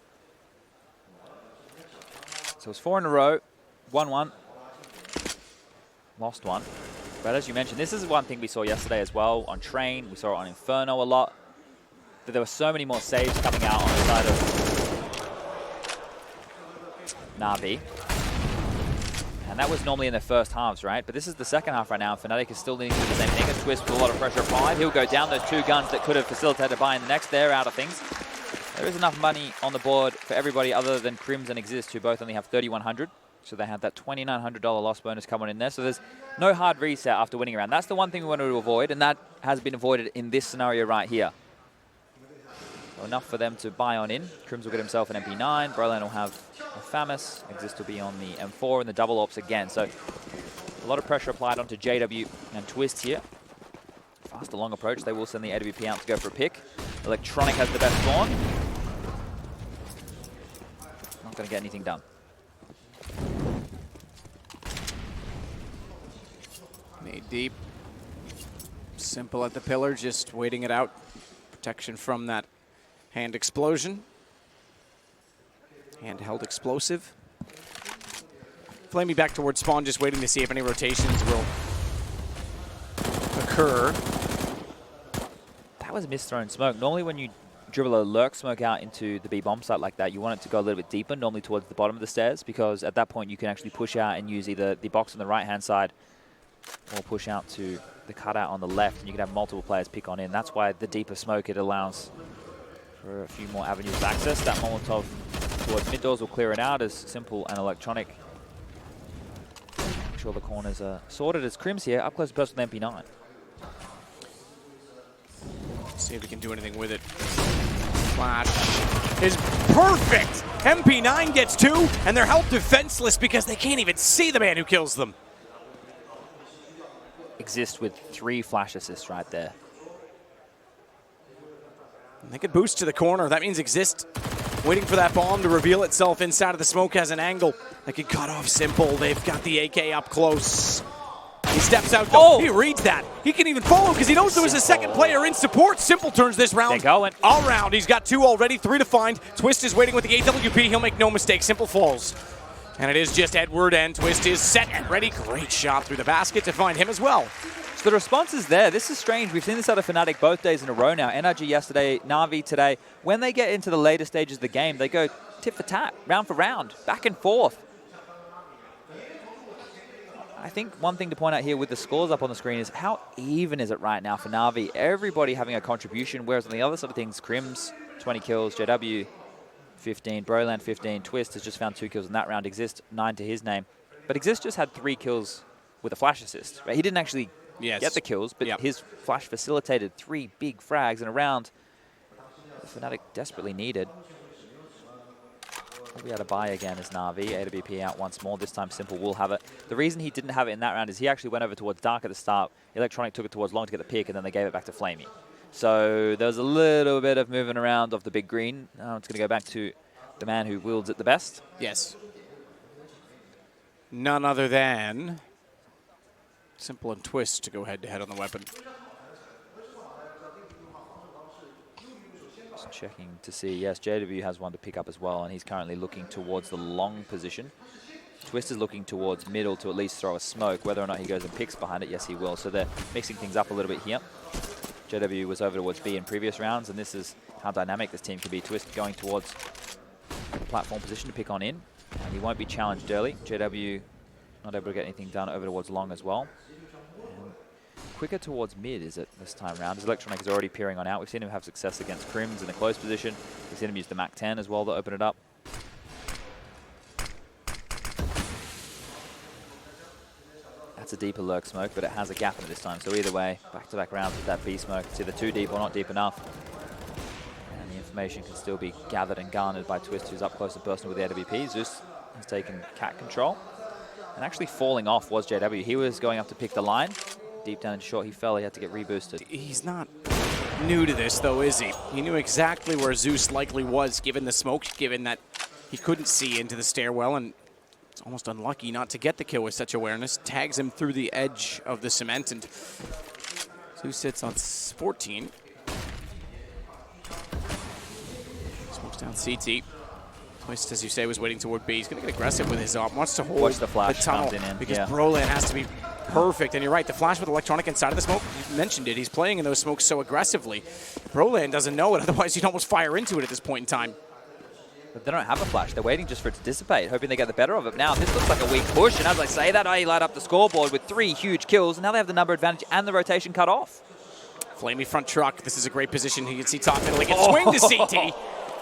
So it's 4 in a row, 1-1. Lost one. But as you mentioned, this is one thing we saw yesterday as well on Train. We saw it on Inferno a lot. That there were so many more saves coming out on the side of Navi. And that was normally in the first halves, right? But this is the second half right now. Fnatic is still needing to do the same thing. A Twist with a lot of pressure applied. He'll go down. Those 2 guns that could have facilitated buy in the next. They're out of things. There is enough money on the board for everybody other than Crims and Exist, who both only have 3,100. So they had that $2,900 loss bonus coming in there. So there's no hard reset after winning a round. That's the one thing we wanted to avoid, and that has been avoided in this scenario right here. So enough for them to buy on in. Crims will get himself an MP9. Brolan will have a FAMAS. Exist will be on the M4 and the double ops again. So a lot of pressure applied onto JW and Twist here. Fast long approach. They will send the AWP out to go for a pick. Electronic has the best spawn. Not going to get anything done. Made deep. Simple at the pillar, just waiting it out. Protection from that hand explosion. Handheld explosive. Flamey back towards spawn, just waiting to see if any rotations will occur. That was misthrown smoke. Normally when you dribble a lurk smoke out into the B bomb site like that, you want it to go a little bit deeper, normally towards the bottom of the stairs, because at that point you can actually push out and use either the box on the right-hand side or push out to the cutout on the left, and you can have multiple players pick on in. That's why the deeper smoke, it allows for a few more avenues of access. That Molotov towards mid doors will clear it out as Simple and Electronic. Make sure the corners are sorted as Crims here, up close to person with MP9. See if we can do anything with it. Flash is perfect! MP9 gets 2, and they're held defenseless because they can't even see the man who kills them. Exist with 3 flash assists right there. They could boost to the corner. That means Exist waiting for that bomb to reveal itself inside of the smoke has an angle that could cut off Simple. They've got the AK up close. He steps out. Oh! He reads that. He can even follow because he knows there was a second player in support. Simple turns this round around. He's got 2 already, 3 to find. Twist is waiting with the AWP. He'll make no mistake. Simple falls. And it is just Edward, and Twist is set and ready. Great shot through the basket to find him as well. So the response is there. This is strange. We've seen this out of Fnatic both days in a row now. NRG yesterday, Navi today. When they get into the later stages of the game, they go tit for tat, round for round, back and forth. I think one thing to point out here with the scores up on the screen is how even is it right now for Navi? Everybody having a contribution, whereas on the other side of things, Crims, 20 kills, JW, 15, Broland, 15, Twist has just found 2 kills in that round, Exist, 9 to his name. But Exist just had 3 kills with a flash assist, right? He didn't actually get the kills, but his flash facilitated 3 big frags in a round Fnatic desperately needed. We'll be able to buy again as Navi. AWP out once more. This time Simple will have it. The reason he didn't have it in that round is he actually went over towards Dark at the start. Electronic took it towards Long to get the pick, and then they gave it back to Flamey. So there was a little bit of moving around of the big green. Now it's going to go back to the man who wields it the best. Yes. None other than Simple and Twist to go head-to-head on the weapon. Just checking to see. Yes, JW has one to pick up as well, and he's currently looking towards the long position. Twist is looking towards middle to at least throw a smoke. Whether or not he goes and picks behind it, yes, he will. So they're mixing things up a little bit here. JW was over towards B in previous rounds, and this is how dynamic this team can be. Twist going towards the platform position to pick on in, and he won't be challenged early. JW not able to get anything done over towards long as well. And quicker towards mid is it this time round, as Electronic is already peering on out. We've seen him have success against Crims in a close position. We've seen him use the Mac 10 as well to open it up. That's a deeper lurk smoke, but it has a gap in it this time. So either way, back-to-back rounds with that B smoke. It's either too deep or not deep enough. And the information can still be gathered and garnered by Twist, who's up close and personal with the AWP. Zeus has taken cat control. And actually falling off was JW. He was going up to pick the line. Deep down and short, he fell. He had to get reboosted. He's not new to this, though, is he? He knew exactly where Zeus likely was, given the smoke, given that he couldn't see into the stairwell, and it's almost unlucky not to get the kill with such awareness. Tags him through the edge of the cement, and Zeus sits on 14. Smokes down CT. Twist, as you say, was waiting toward B. He's going to get aggressive with his op. Wants to hold Watch the flash tunnel in because Broland has to be perfect. And you're right, the flash with Electronic inside of the smoke, you mentioned it. He's playing in those smokes so aggressively. Broland doesn't know it, otherwise you'd almost fire into it at this point in time. But they don't have a flash. They're waiting just for it to dissipate, hoping they get the better of it. Now, this looks like a weak push, and as I say that, I light up the scoreboard with 3 huge kills, and now they have the number advantage and the rotation cut off. Flamey front truck. This is a great position. You can see top middle. He can swing to CT.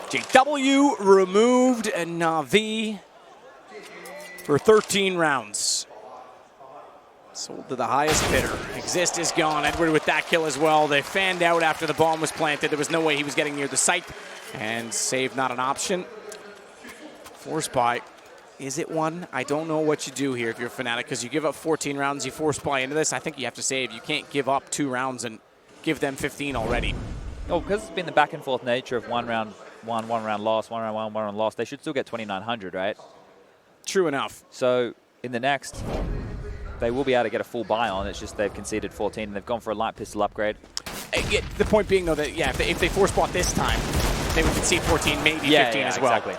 JW removed, and Navi for 13 rounds. Sold to the highest bidder. Exist is gone. Edward with that kill as well. They fanned out after the bomb was planted. There was no way he was getting near the site. And save not an option. Force buy. Is it one? I don't know what you do here if you're Fnatic, because you give up 14 rounds, you force buy into this. I think you have to save. You can't give up 2 rounds and give them 15 already. Oh, because it's been the back and forth nature of one round loss, one round loss, they should still get 2,900, right? True enough. So in the next, they will be able to get a full buy on. It's just they've conceded 14 and they've gone for a light pistol upgrade. The point being, though, that, yeah, if they force bought this time, they would concede 14, maybe 15 as well. Exactly.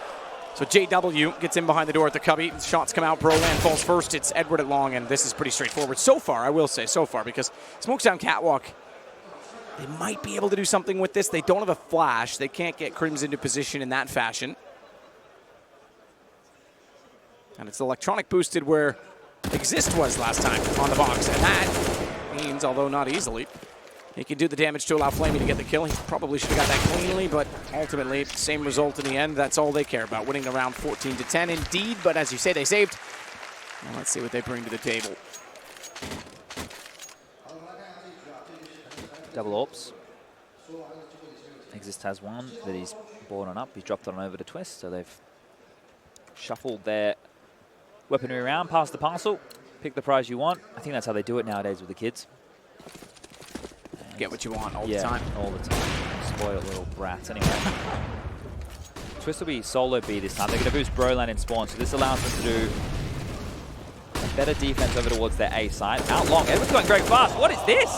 So JW gets in behind the door at the cubby. Shots come out. Broland falls first. It's Edward at long, and this is pretty straightforward so far, I will say, so far, because Smokes down Catwalk, they might be able to do something with this. They don't have a flash. They can't get Crims into position in that fashion. And it's Electronic boosted where Exist was last time on the box, and that means, although not easily, he can do the damage to allow Flamey to get the kill. He probably should have got that cleanly, but ultimately, same result in the end. That's all they care about, winning the round 14-10 indeed. But as you say, they saved. Now let's see what they bring to the table. Double AWPs. Exist has one that he's brought on up. He's dropped it on over to Twist, so they've shuffled their weaponry around, pass the parcel, pick the prize you want. I think that's how they do it nowadays with the kids. Get what you want all the time. All the time. Spoiled little brats. Anyway. Twist will be solo B this time. They're going to boost Broland in spawn, so this allows them to do a better defense over towards their A side. Out long. Edward's going great fast. What is this?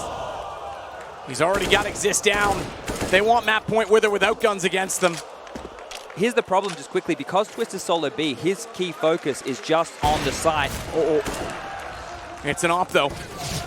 He's already got Exist down. They want map point with or without guns against them. Here's the problem just quickly. Because Twist is solo B, his key focus is just on the side. It's an op, though.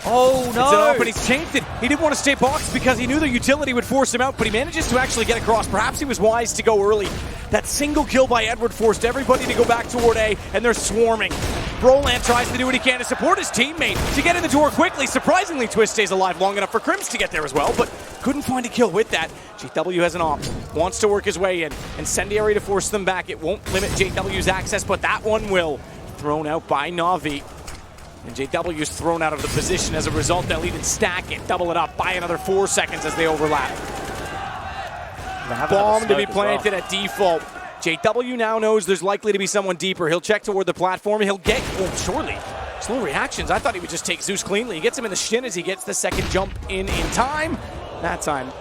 Oh, no. It's an op, and he's changed it. He didn't want to stay boxed because he knew the utility would force him out, but he manages to actually get across. Perhaps he was wise to go early. That single kill by Edward forced everybody to go back toward A, and they're swarming. Broland tries to do what he can to support his teammate, to get in the door quickly. Surprisingly, Twist stays alive long enough for Crims to get there as well, but couldn't find a kill with that. JW has an op, wants to work his way in. Incendiary to force them back. It won't limit JW's access, but that one will. Thrown out by Navi. And JW's thrown out of the position as a result. They'll even stack it, double it up by another 4 seconds as they overlap. Bomb to be planted at default. JW now knows there's likely to be someone deeper. He'll check toward the platform. He'll get, oh, surely. Slow reactions. I thought he would just take Zeus cleanly. He gets him in the shin as he gets the second jump in time. That time,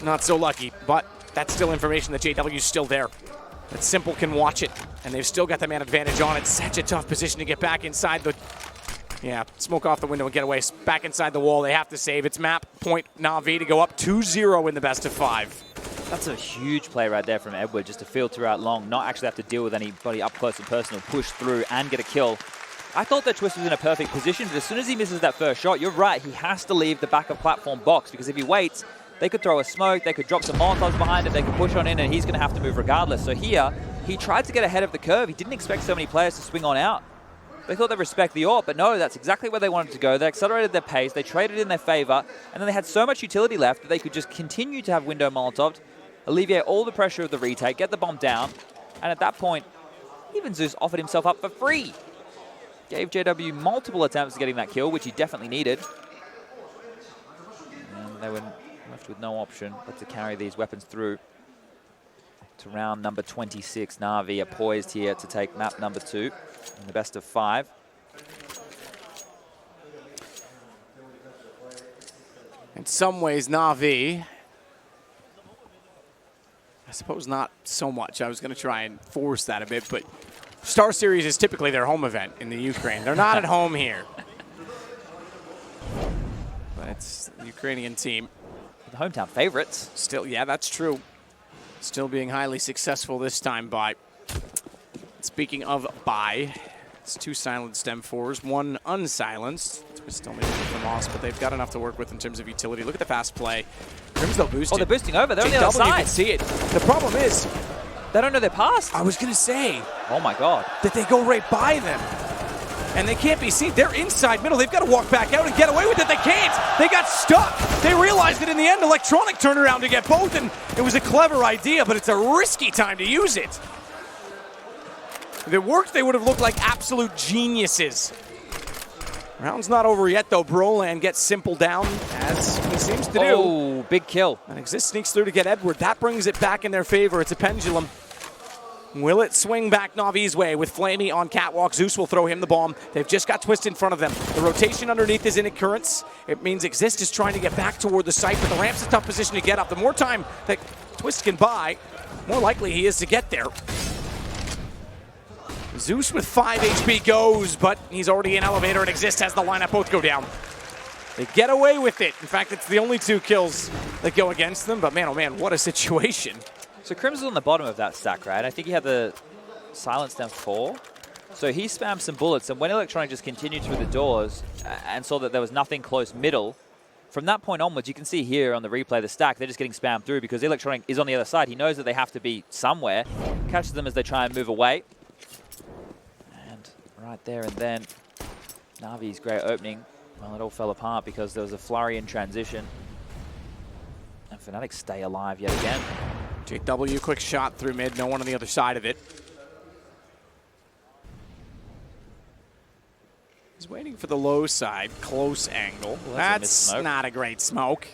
not so lucky, but that's still information that JW's still there. That Simple can watch it, and they've still got the man advantage on it. Such a tough position to get back inside the, smoke off the window and get away. Back inside the wall, they have to save. It's map point Navi to go up 2-0 in the best of 5. That's a huge play right there from Edward, just to filter out long, not actually have to deal with anybody up close and personal, push through and get a kill. I thought that Twist was in a perfect position, but as soon as he misses that first shot, you're right, he has to leave the back of platform box, because if he waits, they could throw a smoke, they could drop some Molotovs behind it, they could push on in, and he's going to have to move regardless. So here, he tried to get ahead of the curve. He didn't expect so many players to swing on out. They thought they'd respect the AWP, but no, that's exactly where they wanted to go. They accelerated their pace, they traded in their favor, and then they had so much utility left that they could just continue to have window Molotovs, alleviate all the pressure of the retake, get the bomb down, and at that point, even Zeus offered himself up for free. Gave JW multiple attempts at getting that kill, which he definitely needed. And they were left with no option but to carry these weapons through to round number 26. Navi are poised here to take map number 2 in the best of 5. In some ways, Navi, I suppose not so much. I was going to try and force that a bit, but StarSeries is typically their home event in the Ukraine. They're not at home here. But it's the Ukrainian team. The hometown favorites. Still, yeah, that's true. Still being highly successful this time by. Speaking of by, it's 2 silenced M4s, 1 unsilenced. We're still maybe with the Moss, but they've got enough to work with in terms of utility. Look at the fast play. Crims, they'll boost it. Oh, they're boosting over. They're on the other side. You can see it. The problem is, they don't know they're past. I was going to say. Oh, my God. That they go right by them. And they can't be seen. They're inside middle. They've got to walk back out and get away with it. They can't. They got stuck. They realized it in the end. Electronic turned around to get both, and it was a clever idea, but it's a risky time to use it. If it worked, they would have looked like absolute geniuses. Round's not over yet, though. Broland gets Simple down, as he seems to do. Oh, big kill. And Exist sneaks through to get Edward. That brings it back in their favor. It's a pendulum. Will it swing back Navi's way with Flamey on catwalk? Zeus will throw him the bomb. They've just got Twist in front of them. The rotation underneath is in occurrence. It means Exist is trying to get back toward the site, but the ramp's a tough position to get up. The more time that Twist can buy, more likely he is to get there. Zeus with 5 HP goes, but he's already in elevator, and Exist has the lineup both go down. They get away with it. In fact, it's the only 2 kills that go against them, but man, oh man, what a situation. So Crims is on the bottom of that stack, right? I think he had the silenced M4. So he spammed some bullets, and when Electronic just continued through the doors and saw that there was nothing close middle, from that point onwards, you can see here on the replay the stack, they're just getting spammed through because Electronic is on the other side. He knows that they have to be somewhere. Catches them as they try and move away. And right there and then, Navi's great opening. Well, it all fell apart because there was a flurry in transition. And Fnatic stay alive yet again. JW, quick shot through mid, no one on the other side of it. He's waiting for the low side, close angle. Well, that's not a great smoke.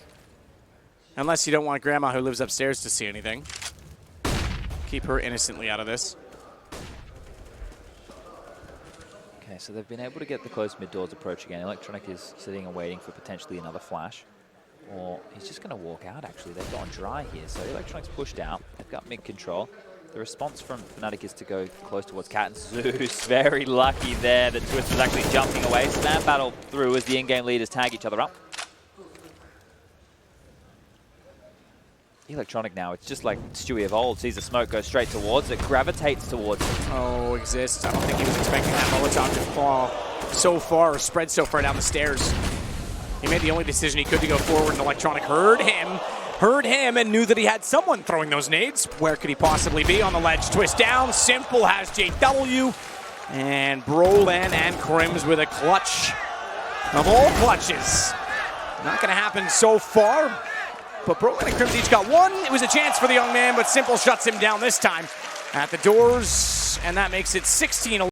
Unless you don't want Grandma who lives upstairs to see anything. Keep her innocently out of this. Okay, so they've been able to get the close mid doors approach again. Electronic is sitting and waiting for potentially another flash. Or he's just going to walk out, actually. They've gone dry here. So Electronic's pushed out. They've got mid control. The response from Fnatic is to go close towards Cat and Zeus. Very lucky there that Twist was actually jumping away. Spam battle through as the in-game leaders tag each other up. Electronic now, it's just like Stewie of old. Sees the smoke go straight towards it, gravitates towards it. Oh, Exists. I don't think he was expecting that Molotov to fall so far or spread so far down the stairs. He made the only decision he could to go forward, and Electronic heard him, and knew that he had someone throwing those nades. Where could he possibly be? On the ledge, Twist down. Simple has JW. And Brolan and Crims with a clutch of all clutches. Not going to happen so far, but Brolan and Crims each got one. It was a chance for the young man, but Simple shuts him down this time at the doors, and that makes it 16-11.